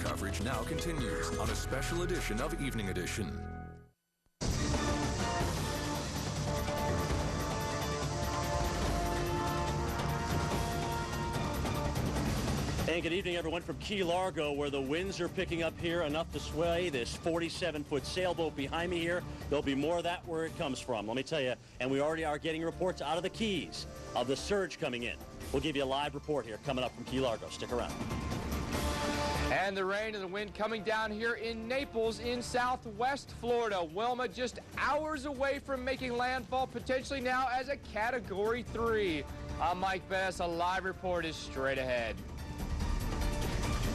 coverage now continues on a special edition of Evening Edition. And good evening, everyone, from Key Largo, where the winds are picking up here enough to sway this 47-foot sailboat behind me here. There'll be more of that where it comes from, let me tell you. And we already are getting reports out of the Keys of the surge coming in. We'll give you a live report here coming up from Key Largo. Stick around. And the rain and the wind coming down here in Naples in southwest Florida. Wilma just hours away from making landfall, potentially now as a Category 3. I'm Mike Bess. A live report is straight ahead.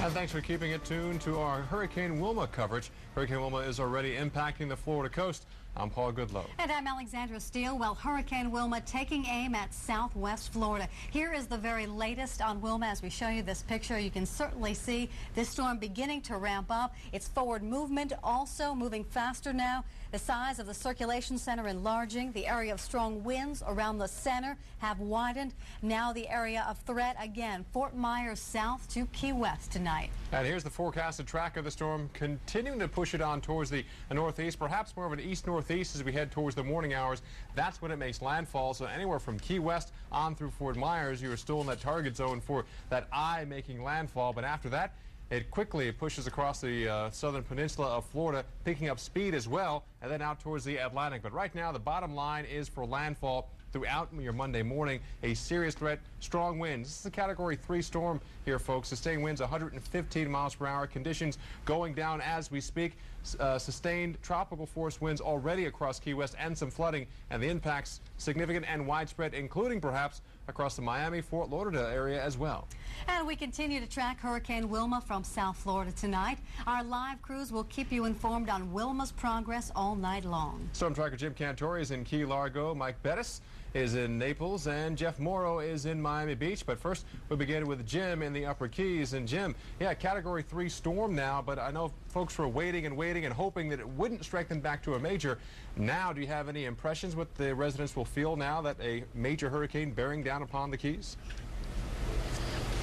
And thanks for keeping it tuned to our Hurricane Wilma coverage. Hurricane Wilma is already impacting the Florida coast. I'm Paul Goodlow. And I'm Alexandra Steele. Well, Hurricane Wilma taking aim at southwest Florida. Here is the very latest on Wilma. As we show you this picture, you can certainly see this storm beginning to ramp up. Its forward movement also moving faster now. The size of the circulation center enlarging. The area of strong winds around the center have widened. Now the area of threat again, Fort Myers south to Key West tonight. And here's the forecasted track of the storm, continuing to push it on towards the northeast, perhaps more of an east-northeast as we head towards the morning hours. That's when it makes landfall. So anywhere from Key West on through Fort Myers, you're still in that target zone for that eye making landfall. But after that, it quickly pushes across the southern peninsula of Florida, picking up speed as well, and then out towards the Atlantic. But right now, the bottom line is for landfall throughout your Monday morning. A serious threat, strong winds. This is a Category 3 storm here, folks. Sustained winds 115 miles per hour. Conditions going down as we speak. Sustained tropical force winds already across Key West and some flooding, and the impacts significant and widespread, including perhaps across the Miami, Fort Lauderdale area as well. And we continue to track Hurricane Wilma from South Florida tonight. Our live crews will keep you informed on Wilma's progress all night long. Storm tracker Jim Cantori is in Key Largo. Mike Bettis is in Naples, and Jeff Morrow is in Miami Beach. But first, we begin with Jim in the Upper Keys. And Jim, yeah, Category 3 storm now, but I know folks were waiting and hoping that it wouldn't strengthen back to a major. Now, do you have any impressions what the residents will feel now that a major hurricane bearing down upon the Keys?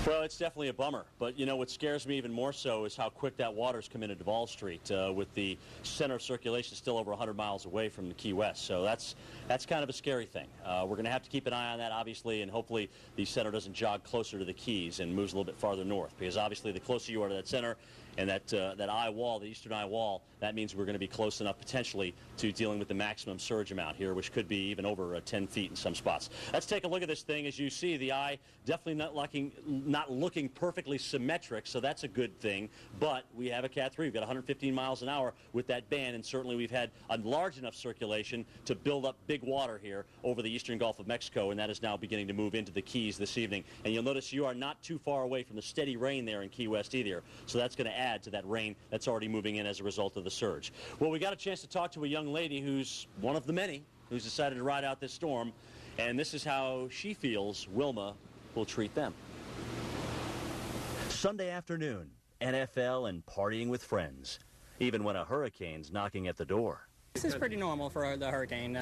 Well, it's definitely a bummer, but you know what scares me even more so is how quick that water's come into Duval Street with the center of circulation still over 100 miles away from the Key West. So that's kind of a scary thing. We're going to have to keep an eye on that, obviously, and hopefully the center doesn't jog closer to the Keys and moves a little bit farther north, because obviously the closer you are to that center and that eye wall, the eastern eye wall, that means we're going to be close enough potentially to dealing with the maximum surge amount here, which could be even over 10 feet in some spots. Let's take a look at this thing. As you see, the eye definitely not looking perfectly symmetric, so that's a good thing. But we have a Cat 3. We've got 115 miles an hour with that band, and certainly we've had a large enough circulation to build up big water here over the eastern Gulf of Mexico, and that is now beginning to move into the Keys this evening. And you'll notice you are not too far away from the steady rain there in Key West either, so that's going to add to that rain that's already moving in as a result of the surge. Well, we got a chance to talk to a young lady who's one of the many who's decided to ride out this storm, and this is how she feels Wilma will treat them. Sunday afternoon, NFL and partying with friends, even when a hurricane's knocking at the door. This is pretty normal for the hurricane.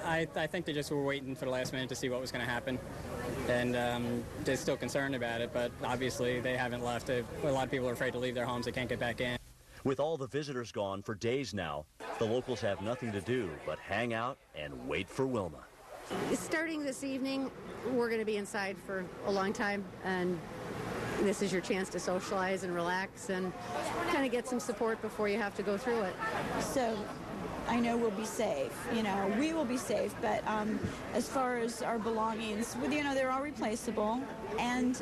I think they just were waiting for the last minute to see what was going to happen, and they're still concerned about it, but obviously they haven't left. A lot of people are afraid to leave their homes. They can't get back in. With all the visitors gone for days now, the locals have nothing to do but hang out and wait for Wilma. Starting this evening, we're going to be inside for a long time, and this is your chance to socialize and relax and kind of get some support before you have to go through it. So I know we'll be safe. You know, we will be safe, but as far as our belongings, you know, they're all replaceable. And,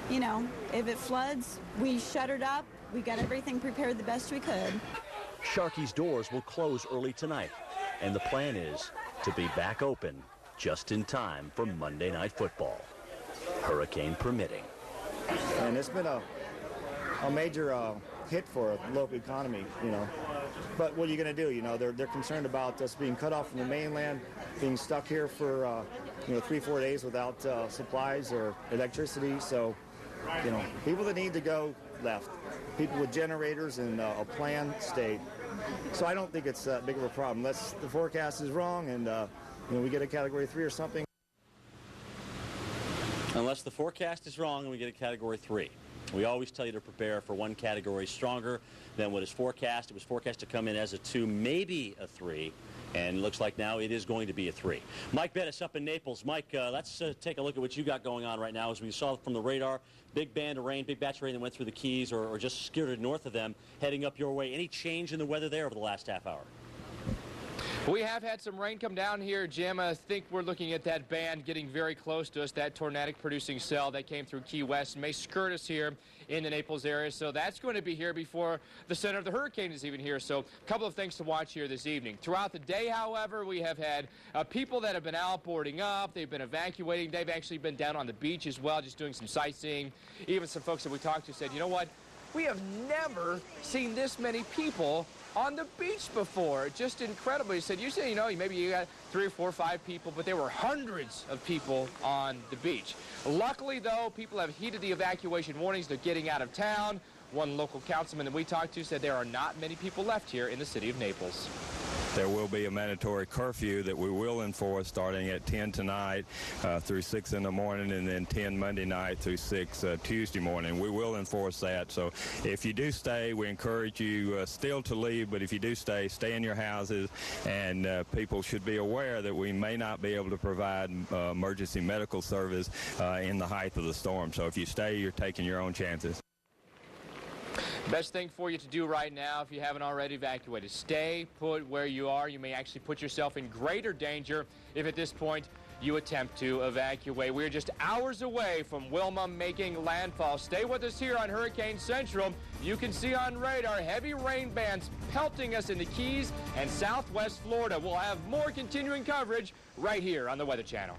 you know, if it floods, we shuttered up. We got everything prepared the best we could. Sharky's doors will close early tonight, and the plan is to be back open just in time for Monday Night Football, hurricane permitting. And it's been a major hit for the local economy, you know. But what are you going to do? You know, they're concerned about us being cut off from the mainland, being stuck here for, 3-4 days without supplies or electricity. So, you know, people that need to go left. People with generators and a plan stayed. So I don't think it's that big of a problem. Unless the forecast is wrong and, we get a Category 3 or something. Unless the forecast is wrong and we get a Category 3. We always tell you to prepare for one category stronger than what is forecast. It was forecast to come in as a 2, maybe a 3. And it looks like now it is going to be a 3. Mike Bettis up in Naples. Mike, let's take a look at what you got going on right now. As we saw from the radar, big band of rain, big batch of rain that went through the Keys or just skirted north of them, heading up your way. Any change in the weather there over the last half hour? We have had some rain come down here, Jim. I think we're looking at that band getting very close to us, that tornadic producing cell that came through Key West, may skirt us here in the Naples area. So that's going to be here before the center of the hurricane is even here. So a couple of things to watch here this evening. Throughout the day, however, we have had people that have been out boarding up. They've been evacuating. They've actually been down on the beach as well, just doing some sightseeing. Even some folks that we talked to said, you know what? We have never seen this many people on the beach before. Just incredible. He said, usually, you know, maybe you got 3 or 4 or 5 people, but there were hundreds of people on the beach. Luckily, though, people have heeded the evacuation warnings. They're getting out of town. One local councilman that we talked to said there are not many people left here in the city of Naples. There will be a mandatory curfew that we will enforce starting at 10 tonight through 6 in the morning, and then 10 Monday night through 6 Tuesday morning. We will enforce that. So if you do stay, we encourage you still to leave, but if you do stay, stay in your houses, and people should be aware that we may not be able to provide emergency medical service in the height of the storm. So if you stay, you're taking your own chances. Best thing for you to do right now, if you haven't already evacuated, stay put where you are. You may actually put yourself in greater danger if at this point you attempt to evacuate. We're just hours away from Wilma making landfall. Stay with us here on Hurricane Central. You can see on radar heavy rain bands pelting us in the Keys and southwest Florida. We'll have more continuing coverage right here on the Weather Channel.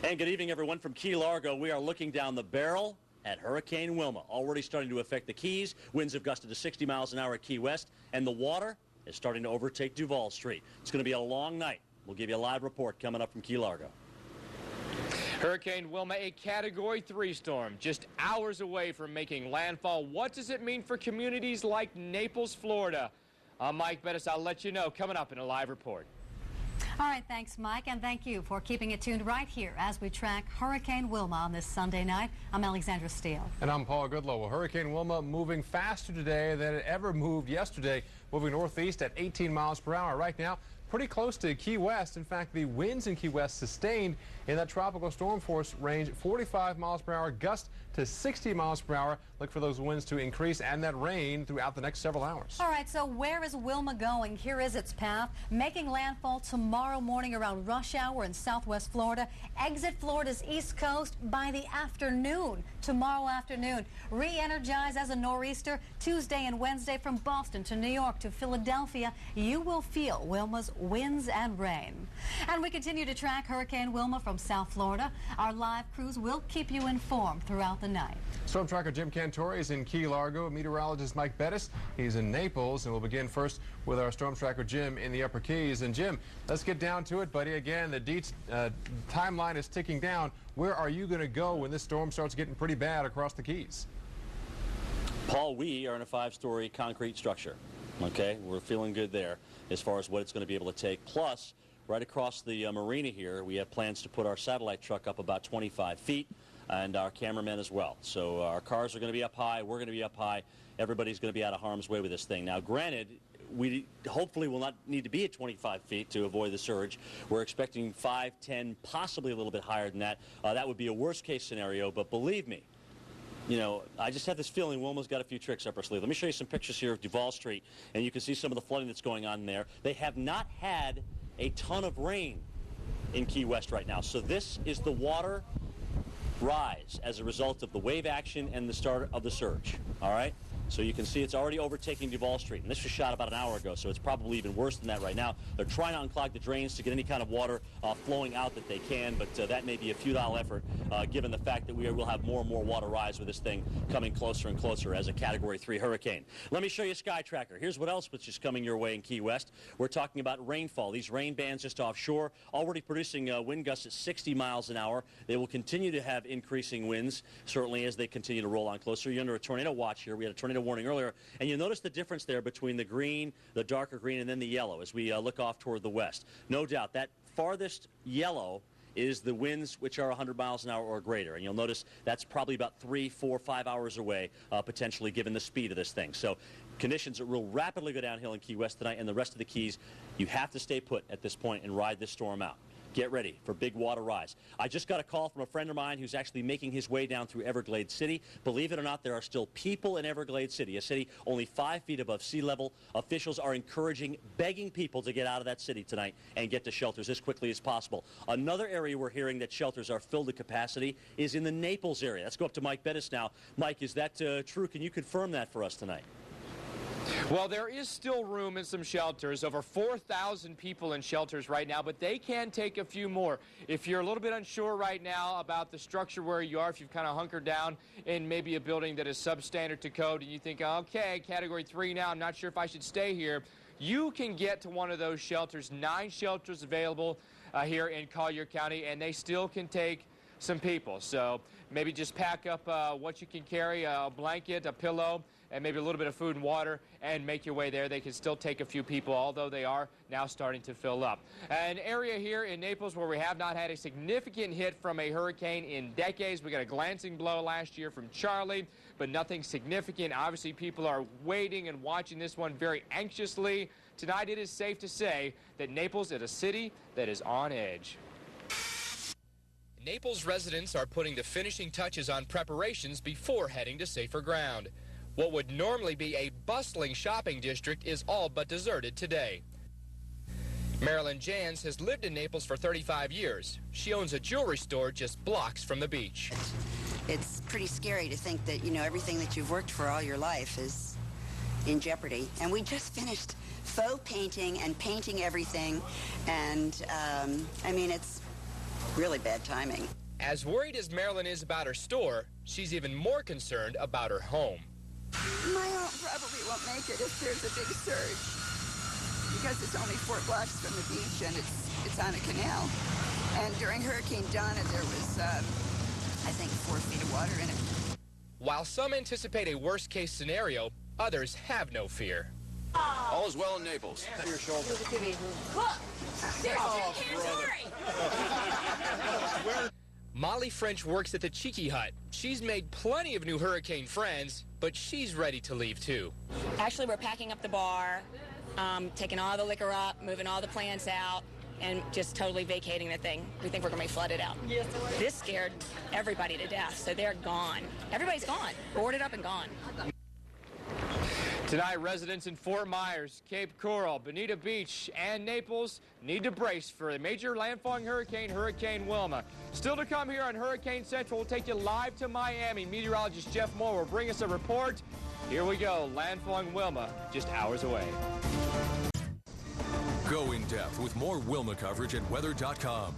And good evening, everyone. From Key Largo, we are looking down the barrel at Hurricane Wilma, already starting to affect the Keys. Winds have gusted to 60 miles an hour at Key West, and the water is starting to overtake Duval Street. It's going to be a long night. We'll give you a live report coming up from Key Largo. Hurricane Wilma, a Category 3 storm, just hours away from making landfall. What does it mean for communities like Naples, Florida? I'm Mike Bettis. I'll let you know coming up in a live report. All right, thanks, Mike, and thank you for keeping it tuned right here as we track Hurricane Wilma on this Sunday night. I'm Alexandra Steele. And I'm Paul Goodlow. Well, Hurricane Wilma moving faster today than it ever moved yesterday, moving northeast at 18 miles per hour. Right now, pretty close to Key West. In fact, the winds in Key West sustained in that tropical storm force range 45 miles per hour, gust to 60 miles per hour. Look for those winds to increase and that rain throughout the next several hours. All right, so where is Wilma going? Here is its path, making landfall tomorrow morning around rush hour in southwest Florida. Exit Florida's east coast by the afternoon, tomorrow afternoon. Re-energize as a nor'easter Tuesday and Wednesday from Boston to New York to Philadelphia. You will feel Wilma's winds and rain. And we continue to track Hurricane Wilma from South Florida. Our live crews will keep you informed throughout the night. Storm tracker Jim Cantori is in Key Largo. Meteorologist Mike Bettis, he's in Naples. And we'll begin first with our storm tracker Jim in the Upper Keys. And Jim, let's get down to it, buddy. Again, the timeline is ticking down. Where are you going to go when this storm starts getting pretty bad across the Keys? Paul, we are in a 5-story concrete structure. Okay, we're feeling good there as far as what it's going to be able to take. Plus, right across the marina here, we have plans to put our satellite truck up about 25 feet. And our cameramen as well. So our cars are going to be up high. We're going to be up high. Everybody's going to be out of harm's way with this thing. Now, granted, we hopefully will not need to be at 25 feet to avoid the surge. We're expecting 5, 10, possibly a little bit higher than that. That would be a worst-case scenario. But believe me, you know, I just have this feeling Wilma's got a few tricks up her sleeve. Let me show you some pictures here of Duval Street, and you can see some of the flooding that's going on there. They have not had a ton of rain in Key West right now. So this is the water rise as a result of the wave action and the start of the surge. All right? So you can see it's already overtaking Duval Street. And this was shot about an hour ago, so it's probably even worse than that right now. They're trying to unclog the drains to get any kind of water flowing out that they can, but that may be a futile effort given the fact that we will have more and more water rise with this thing coming closer and closer as a Category 3 hurricane. Let me show you Sky Tracker. Here's what else which is coming your way in Key West. We're talking about rainfall. These rain bands just offshore, already producing wind gusts at 60 miles an hour. They will continue to have increasing winds, certainly as they continue to roll on closer. You're under a tornado watch here. We had a tornado tornado warning earlier, and you'll notice the difference there between the green, the darker green, and then the yellow as we look off toward the west. No doubt, that farthest yellow is the winds which are 100 miles an hour or greater. And you'll notice that's probably about 3, 4, 5 hours away, potentially, given the speed of this thing. So conditions will rapidly go downhill in Key West tonight, and the rest of the Keys, you have to stay put at this point and ride this storm out. Get ready for big water rise. I just got a call from a friend of mine who's actually making his way down through Everglades City. Believe it or not, there are still people in Everglades City, a city only 5 feet above sea level. Officials are encouraging, begging people to get out of that city tonight and get to shelters as quickly as possible. Another area we're hearing that shelters are filled to capacity is in the Naples area. Let's go up to Mike Bettis now. Mike, is that true? Can you confirm that for us tonight? Well, there is still room in some shelters. Over 4,000 people in shelters right now, but they can take a few more. If you're a little bit unsure right now about the structure where you are, if you've kind of hunkered down in maybe a building that is substandard to code and you think, okay, Category 3 now, I'm not sure if I should stay here, you can get to one of those shelters. 9 shelters available here in Collier County, and they still can take some people. So maybe just pack up what you can carry, a blanket, a pillow, and maybe a little bit of food and water, and make your way there. They can still take a few people, although they are now starting to fill up. An area here in Naples where we have not had a significant hit from a hurricane in decades. We got a glancing blow last year from Charlie, but nothing significant. Obviously, people are waiting and watching this one very anxiously. Tonight, it is safe to say that Naples is a city that is on edge. Naples residents are putting the finishing touches on preparations before heading to safer ground. What would normally be a bustling shopping district is all but deserted today. Marilyn Jans has lived in Naples for 35 years. She owns a jewelry store just blocks from the beach. It's pretty scary to think that, you know, everything that you've worked for all your life is in jeopardy. And we just finished faux painting and painting everything. And, I mean, it's really bad timing. As worried as Marilyn is about her store, she's even more concerned about her home. My home probably won't make it if there's a big surge, because it's only 4 blocks from the beach and it's on a canal. And during Hurricane Donna, there was, I think, 4 feet of water in it. While some anticipate a worst-case scenario, others have no fear. All is well in Naples. To your shoulder. Look! There's Molly French works at the Cheeky Hut. She's made plenty of new hurricane friends, but she's ready to leave too. Actually, we're packing up the bar, taking all the liquor up, moving all the plants out, and just totally vacating the thing. We think we're going to be flooded out. Yes, this scared everybody to death, so they're gone. Everybody's gone, boarded up and gone. Tonight, residents in Fort Myers, Cape Coral, Bonita Beach, and Naples need to brace for a major landfalling hurricane, Hurricane Wilma. Still to come here on Hurricane Central, we'll take you live to Miami. Meteorologist Jeff Moore will bring us a report. Here we go, landfalling Wilma, just hours away. Go in depth with more Wilma coverage at weather.com.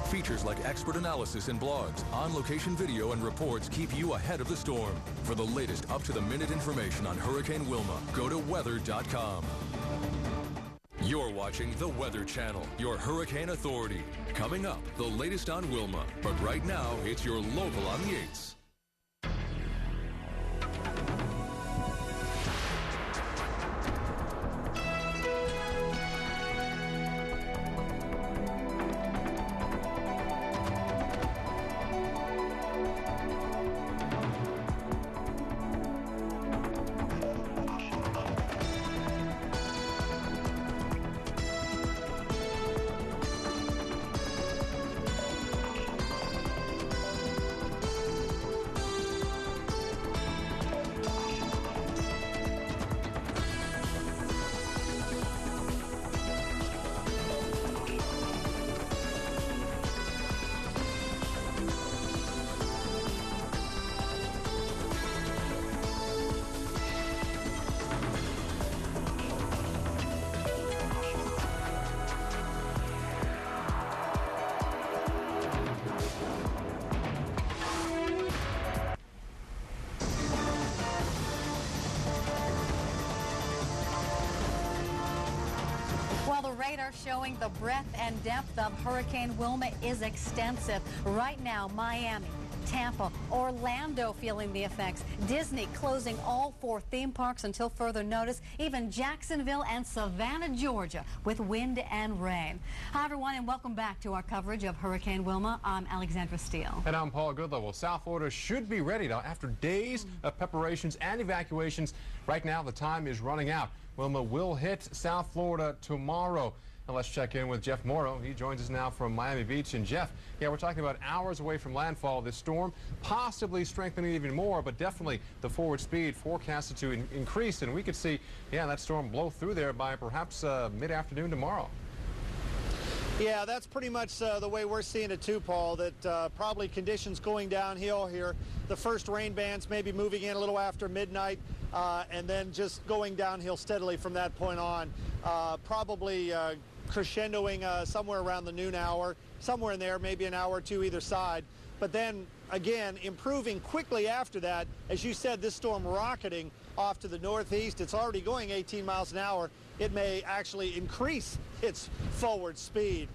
Features like expert analysis and blogs, on-location video, and reports keep you ahead of the storm. For the latest up-to-the-minute information on Hurricane Wilma, go to weather.com. You're watching the Weather Channel, your hurricane authority. Coming up, the latest on Wilma. But right now, it's your local on the 8s. Well, the radar showing the breadth and depth of Hurricane Wilma is extensive. Right now, Miami, Tampa, Orlando feeling the effects. Disney closing all 4 theme parks until further notice. Even Jacksonville and Savannah, Georgia with wind and rain. Hi, everyone, and welcome back to our coverage of Hurricane Wilma. I'm Alexandra Steele. And I'm Paul Goodlevel. South Florida should be ready now after days of preparations and evacuations. Right now, the time is running out. Wilma will hit South Florida tomorrow. And let's check in with Jeff Morrow. He joins us now from Miami Beach. And Jeff, yeah, we're talking about hours away from landfall. This storm possibly strengthening even more, but definitely the forward speed forecasted to increase. And we could see, yeah, that storm blow through there by perhaps mid-afternoon tomorrow. Yeah, that's pretty much the way we're seeing it too, Paul, that probably conditions going downhill here. The first rain bands maybe moving in a little after midnight, and then just going downhill steadily from that point on. Probably crescendoing somewhere around the noon hour, somewhere in there, maybe an hour or two either side. But then, again, improving quickly after that. As you said, this storm rocketing off to the northeast. It's already going 18 miles an hour. It may actually increase its forward speed.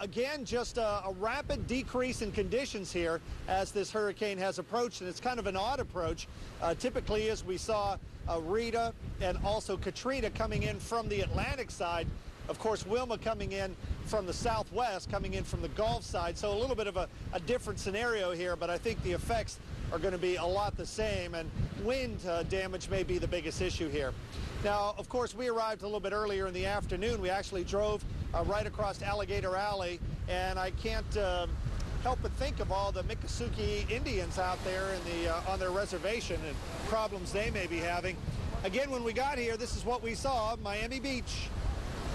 Again, just a rapid decrease in conditions here as this hurricane has approached, and it's kind of an odd approach. Typically, as we saw Rita and also Katrina coming in from the Atlantic side, of course, Wilma coming in from the southwest, coming in from the Gulf side. So a little bit of a different scenario here, but I think the effects are going to be a lot the same, and wind damage may be the biggest issue here. Now, of course, we arrived a little bit earlier in the afternoon. We actually drove right across Alligator Alley, and I can't help but think of all the Miccosukee Indians out there in on their reservation and problems they may be having. Again, when we got here, this is what we saw, Miami Beach.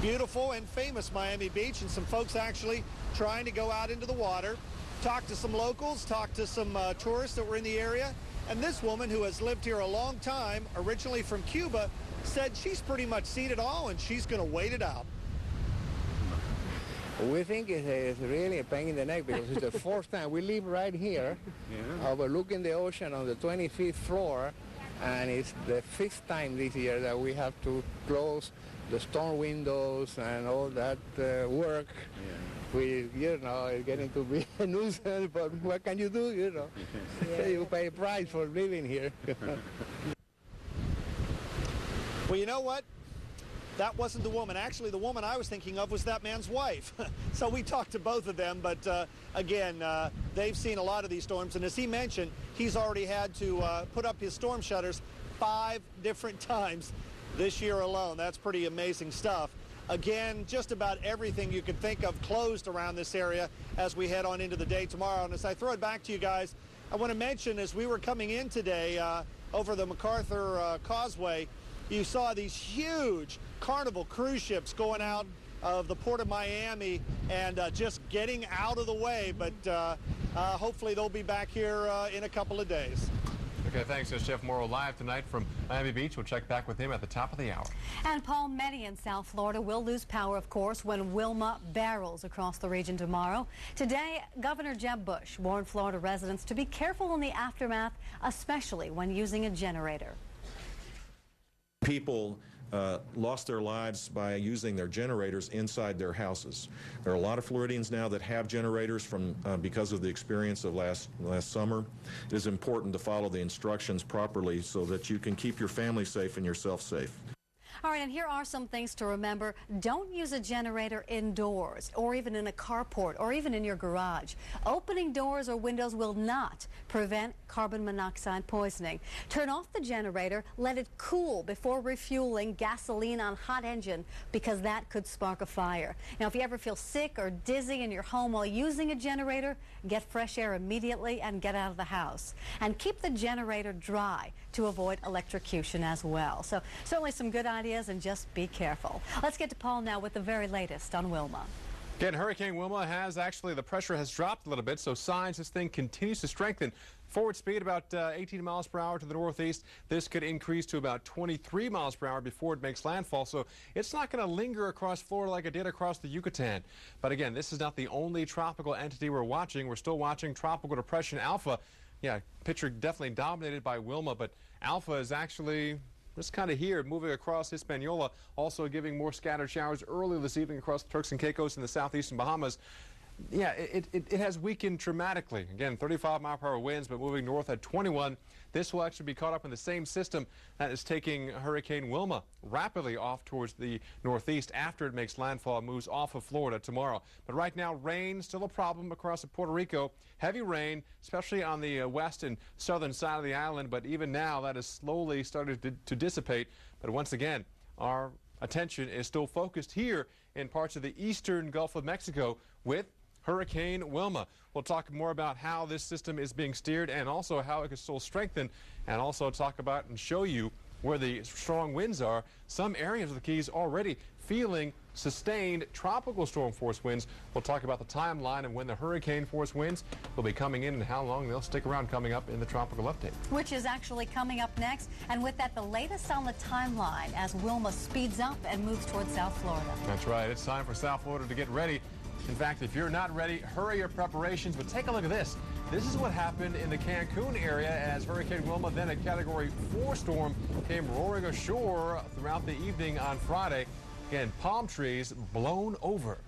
Beautiful and famous Miami Beach, and some folks actually trying to go out into the water, talk to some locals, talk to some tourists that were in the area. And this woman, who has lived here a long time, originally from Cuba, said she's pretty much seen it all and she's going to wait it out. We think it's really a pain in the neck because it's the fourth time. We live right here, overlooking the ocean on the 25th floor, and it's the 5th time this year that we have to close the storm windows and all that work. It's getting to be a nuisance, but what can you do, You pay a price for living here. Well, you know what? That wasn't the woman. Actually, the woman I was thinking of was that man's wife. So we talked to both of them, but again, they've seen a lot of these storms, and as he mentioned, he's already had to put up his storm shutters 5 different times this year alone. That's pretty amazing stuff. Again, just about everything you could think of closed around this area as we head on into the day tomorrow. And as I throw it back to you guys, I want to mention, as we were coming in today over the MacArthur Causeway, you saw these huge Carnival cruise ships going out of the port of Miami and just getting out of the way. But hopefully they'll be back here in a couple of days. Okay, thanks. That's Jeff Morrow live tonight from Miami Beach. We'll check back with him at the top of the hour. And Paul, many in South Florida will lose power, of course, when Wilma barrels across the region tomorrow. Today, Governor Jeb Bush warned Florida residents to be careful in the aftermath, especially when using a generator. People lost their lives by using their generators inside their houses. There are a lot of Floridians now that have generators from because of the experience of last summer. It is important to follow the instructions properly so that you can keep your family safe and yourself safe. All right, and here are some things to remember. Don't use a generator indoors or even in a carport or even in your garage. Opening doors or windows will not prevent carbon monoxide poisoning. Turn off the generator, let it cool before refueling gasoline on hot engine, because that could spark a fire. Now, if you ever feel sick or dizzy in your home while using a generator, get fresh air immediately and get out of the house. And keep the generator dry to avoid electrocution as well. So certainly some good ideas, and just be careful. Let's get to Paul now with the very latest on Wilma. Again, Hurricane Wilma the pressure has dropped a little bit, so signs this thing continues to strengthen. Forward speed about 18 miles per hour to the northeast. This could increase to about 23 miles per hour before it makes landfall, so it's not going to linger across Florida like it did across the Yucatan. But again, this is not the only tropical entity we're watching. We're still watching Tropical Depression Alpha. Yeah, picture definitely dominated by Wilma, but Alpha is actually just kind of here, moving across Hispaniola, also giving more scattered showers early this evening across the Turks and Caicos and the southeastern Bahamas. Yeah, it has weakened dramatically. Again, 35-mile-per-hour winds, but moving north at 21. This will actually be caught up in the same system that is taking Hurricane Wilma rapidly off towards the northeast after it makes landfall and moves off of Florida tomorrow. But right now, rain still a problem across Puerto Rico. Heavy rain, especially on the west and southern side of the island. But even now, that is slowly started to dissipate. But once again, our attention is still focused here in parts of the eastern Gulf of Mexico with Hurricane Wilma. We'll talk more about how this system is being steered and also how it can still strengthen, and also talk about and show you where the strong winds are. Some areas of the Keys already feeling sustained tropical storm force winds. We'll talk about the timeline and when the hurricane force winds will be coming in and how long they'll stick around coming up in the tropical update. Which is actually coming up next. And with that, the latest on the timeline as Wilma speeds up and moves towards South Florida. That's right. It's time for South Florida to get ready. In fact, if you're not ready, hurry your preparations. But take a look at this. This is what happened in the Cancun area as Hurricane Wilma, then a Category 4 storm, came roaring ashore throughout the evening on Friday. Again, palm trees blown over.